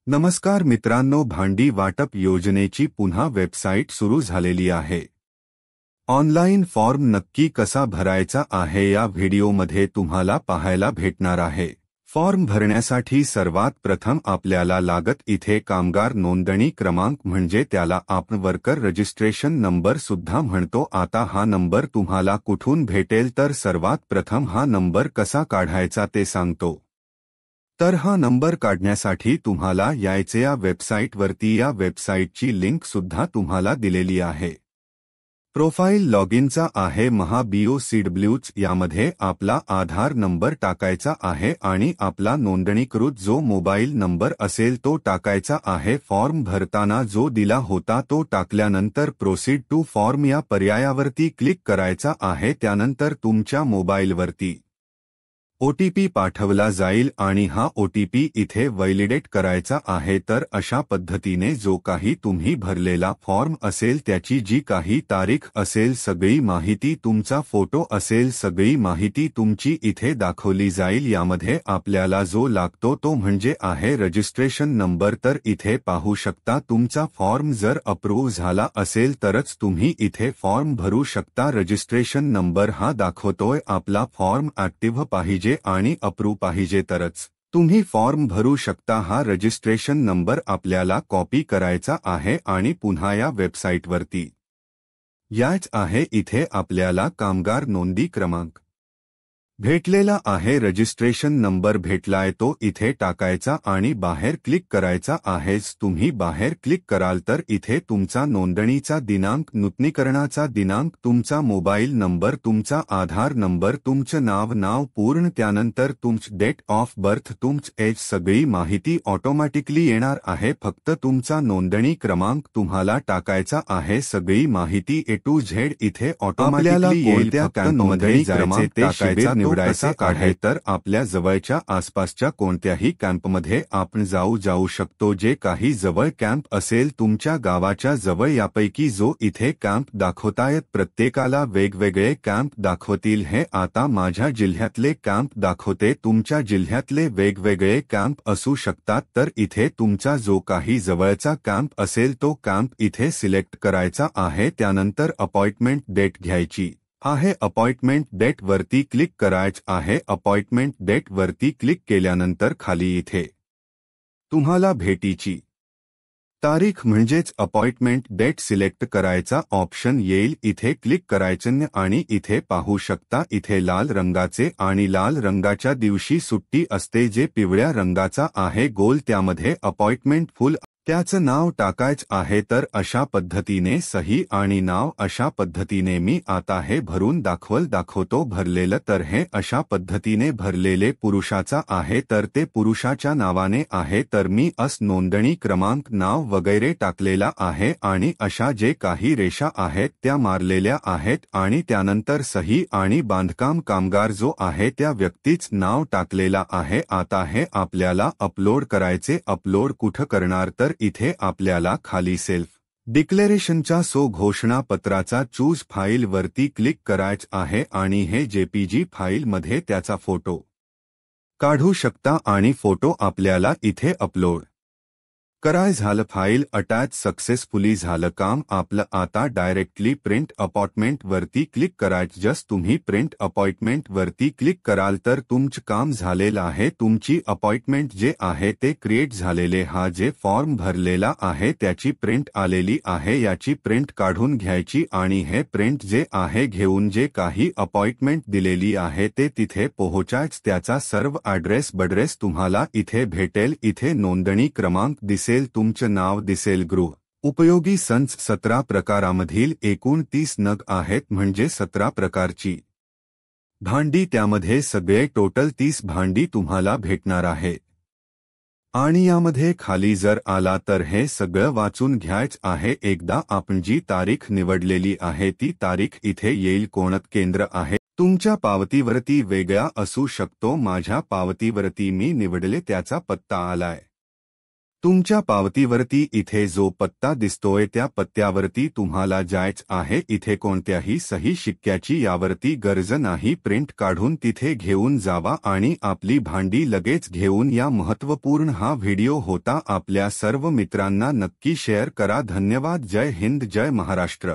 नमस्कार मित्रांनो, भांडी वाटप योजनेची पुन्हा वेबसाईट सुरू झालेली आहे। ऑनलाईन फॉर्म नक्की कसा भरायचा आहे या व्हिडिओमध्ये तुम्हाला पाहायला भेटणार आहे। फॉर्म भरण्यासाठी सर्वात प्रथम आपल्याला लागत इथे कामगार नोंदणी क्रमांक म्हणजे त्याला आपण वर्कर रजिस्ट्रेशन नंबर सुद्धा म्हणतो। आता हा नंबर तुम्हाला कुठून भेटेल तर सर्वात प्रथम हा नंबर कसा काढायचा ते सांगतो। तर हा नंबर काढण्यासाठी तुम्हाला यायचे या वेबसाईटवरती। या वेबसाईटची लिंक सुद्धा तुम्हाला दिलेली आहे। प्रोफाईल लॉगिनचा आहे महाबीओसीडब्ल्यूच। यामध्ये आपला आधार नंबर टाकायचा आहे आणि आपला नोंदणीकृत जो मोबाईल नंबर असेल तो टाकायचा आहे। फॉर्म भरताना जो दिला होता तो टाकल्यानंतर प्रोसीड टू फॉर्म या पर्यायावरती क्लिक करायचा आहे। त्यानंतर तुमच्या मोबाईलवरती ओटीपी पाठवला जाईल आणि हा ओटीपी इथे व्हॅलिडेट करायचा आहे। तर अशा पद्धतीने जो काही तुम्ही भरलेला फॉर्म असेल त्याची जी काही तारीख असेल, सगळी माहिती, तुमचा फोटो असेल, सगळी माहिती तुमची इथे दाखवली जाईल। यामध्ये आपल्याला जो लागतो तो म्हणजे आहे रजिस्ट्रेशन नंबर। तर इथे पाहू शकता तुमचा फॉर्म जर अप्रूव्ह झाला असेल तरच तुम्ही इथे फॉर्म भरू शकता। रजिस्ट्रेशन नंबर हा दाखवतोय। आपला फॉर्म ऍक्टिव्ह पाहिजे आणि अप्रूव्ह पाहिजे तरच तुम्ही फॉर्म भरू शकता। हा रजिस्ट्रेशन नंबर आपल्याला कॉपी करायचा आहे आणि पुन्हा या वेबसाईटवरती याच आहे। इथे आपल्याला कामगार नोंदी क्रमांक भेटलेला आहे, रजिस्ट्रेशन नंबर भेटलाय तो इथे टाकायचा आणि बाहेर क्लिक करायचा आहे। तुम्ही बाहेर क्लिक कराल तर इथे तुमचा नोंदणीचा दिनांक, नूतनीकरणाचा दिनांक, तुमचा मोबाईल नंबर, तुमचा आधार नंबर, तुमचं नाव पूर्ण, त्यानंतर तुमचं डेट ऑफ बर्थ, तुमचं एज, सगळी माहिती ऑटोमॅटिकली येणार आहे। फक्त तुमचा नोंदणी क्रमांक तुम्हाला टाकायचा आहे। सगळी माहिती ए टू झेड इथे ऑटोमॅटिकली येईल। फक्त नोंदणी क्रमांक टाकायचा, निवडायचा आहे। तर आपल्या जवळच्या आसपासच्या कोणत्याही कॅम्पमध्ये आपण जाऊ शकतो। जे काही जवळ कॅम्प असेल तुमच्या गावाच्या जवळ, यापैकी जो इथे कॅम्प दाखवतायत प्रत्येकाला वेगवेगळे कॅम्प दाखवतील। हे आता माझ्या जिल्ह्यातले कॅम्प दाखवते, तुमच्या जिल्ह्यातले वेगवेगळे कॅम्प असू शकतात। तर इथे तुमचा जो काही जवळचा कॅम्प असेल तो कॅम्प इथे सिलेक्ट करायचा आहे। त्यानंतर अपॉइंटमेंट डेट घ्यायची आहे। अपॉइंटमेंट डेट वरती क्लिक करायचं आहे। अपॉइंटमेंट डेट वरती क्लिक केल्यानंतर खाली इथे तुम्हाला भेटीची तारीख म्हणजेच अपॉइंटमेंट डेट सिलेक्ट करायचा ऑप्शन येईल। इथे क्लिक करायचं आणि इथे पाहू शकता इथे लाल रंगाचे आणि लाल रंगाच्या दिवशी सुट्टी असते। जे पिवळ्या रंगाचा आहे गोल त्यामध्ये अपॉइंटमेंट फुल, त्याचं नाव टाकायचं आहे। तर अशा पद्धतीने सही आणि नाव अशा पद्धतीने मी आता हे भरून दाखवतो भरलेलं। तर हे अशा पद्धतीने भरलेले पुरुषाचा आहे तर ते पुरुषाच्या नावाने आहे। तर मी नोंदणी क्रमांक, नाव वगैरे टाकलेला आहे आणि अशा जे काही रेषा आहेत त्या मारलेल्या आहेत आणि त्यानंतर सही आणि बांधकाम कामगार जो आहे त्या व्यक्तीच नाव टाकलेला आहे। आता हे आपल्याला अपलोड करायचे। अपलोड कुठं करणार तर इथे आपल्याला खाली सेल्फ डिक्लेरेशनच्या घोषणापत्राचा चूज फाईल वरती क्लिक करायचं आहे आणि हे जेपीजी फाईल मध्ये त्याचा फोटो काढू शकता आणि फोटो आपल्याला इथे अपलोड कराय झालं। फाईल अटॅच सक्सेसफुली झालं काम आपलं। आता डायरेक्टली प्रिंट अपॉइंटमेंट वरती क्लिक करायचं। जस्ट तुम्ही प्रिंट अपॉइंटमेंट वरती क्लिक कराल तर तुमचं काम झालेलं आहे। तुमची अपॉइंटमेंट जे आहे ते क्रिएट झालेले। हा जे फॉर्म भरलेला आहे त्याची प्रिंट आलेली आहे, याची प्रिंट काढून घ्यायची आणि हे प्रिंट जे आहे घेऊन जे काही अपॉइंटमेंट दिलेली आहे ते तिथे पोहोचायचं। त्याचा सर्व ॲड्रेस बड्रेस तुम्हाला इथे भेटेल। इथे नोंदणी क्रमांक दिसेल, तुमचं नाव दिसेल। गृह उपयोगी संच 17 प्रकारामधील एकूण 30 नग आहेत, म्हणजे 17 प्रकारची भांडी, त्यामध्ये सगळे टोटल 30 भांडी तुम्हाला भेटणार आहे। आणि यामध्ये खाली जर आला तर हे सगळं वाचून घ्यायचं आहे। एकदा आपण जी तारीख निवडलेली आहे ती तारीख इथे येईल। कोणतं केंद्र आहे तुमच्या पावतीवरती वेगळा असू शकतो। माझ्या पावतीवरती मी निवडले त्याचा पत्ता आलाय तुमच्या पावतीवरती इथे जो पत्ता दिसतोय त्या पत्त्यावरती तुम्हाला जायचं आहे। इथे कोणत्याही सही शिक्क्याची यावरती गरज नाही। प्रिंट काढून तिथे घेऊन जावा आणि आपली भांडी लगेच घेऊन या। महत्त्वपूर्ण हा व्हिडिओ होता। आपल्या सर्व मित्रांना नक्की शेअर करा। धन्यवाद। जय हिंद, जय महाराष्ट्र।